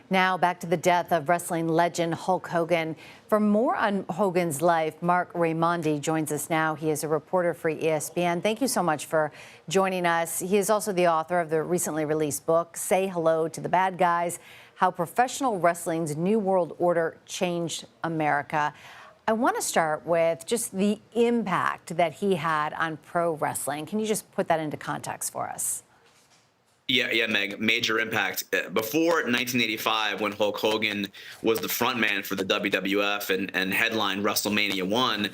Now back to the death of wrestling legend Hulk Hogan. For more on Hogan's life, Marc Raimondi joins us now. He is a reporter for ESPN. Thank you so much for joining us. He is also the author of the recently released book, Say Hello to the Bad Guys: How Professional Wrestling's New World Order Changed America. I want to start with just the impact that he had on pro wrestling. Can you just put that into context for us? Yeah, Meg. Major impact. Before 1985, when Hulk Hogan was the front man for the WWF and headlined WrestleMania 1,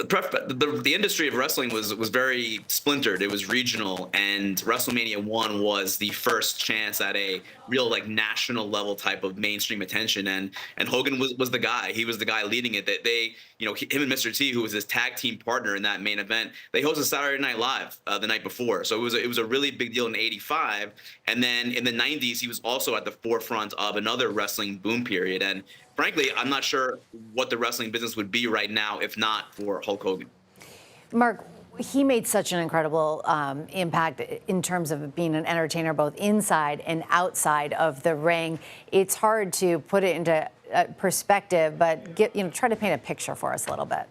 the industry of wrestling was very splintered. It was regional, and WrestleMania 1 was the first chance at a real national level type of mainstream attention. And Hogan was the guy. He was the guy leading it. That him and Mr. T, who was his tag team partner in that main event, they hosted Saturday Night Live the night before. So it was a really big deal in '85. And then in the '90s, he was also at the forefront of another wrestling boom period. And frankly, I'm not sure what the wrestling business would be right now if not for Hulk Hogan. Mark, he made such an incredible impact in terms of being an entertainer, both inside and outside of the ring. It's hard to put it into perspective, but try to paint a picture for us a little bit.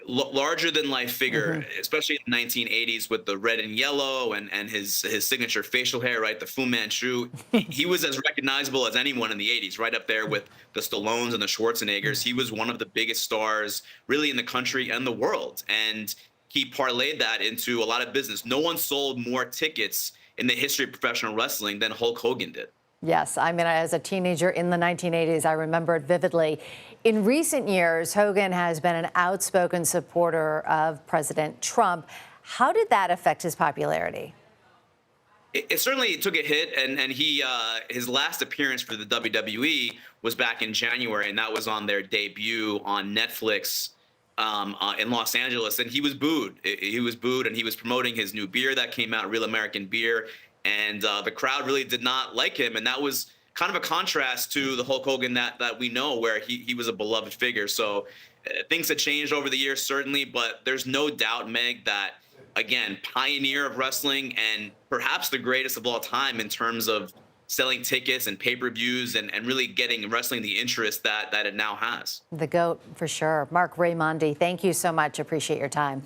Larger than life figure, especially in the 1980s with the red and yellow and his signature facial hair, right? The Fu Manchu. He was as recognizable as anyone in the 80s, right up there with the Stallones and the Schwarzeneggers. He was one of the biggest stars really in the country and the world. And he parlayed that into a lot of business. No one sold more tickets in the history of professional wrestling than Hulk Hogan did. Yes, I mean, as a teenager in the 1980s, I remember it vividly. In recent years, Hogan has been an outspoken supporter of President Trump. How did that affect his popularity? It certainly took a hit, and his last appearance for the WWE was back in January, and that was on their debut on Netflix in Los Angeles, and he was booed. He was booed, and he was promoting his new beer that came out, Real American Beer, and the crowd really did not like him, and that was kind of a contrast to the Hulk Hogan that we know, where he was a beloved figure. So things have changed over the years, certainly, but there's no doubt, Meg, that, again, pioneer of wrestling and perhaps the greatest of all time in terms of selling tickets and pay-per-views and really getting wrestling the interest that it now has. The GOAT, for sure. Marc Raimondi, thank you so much. Appreciate your time.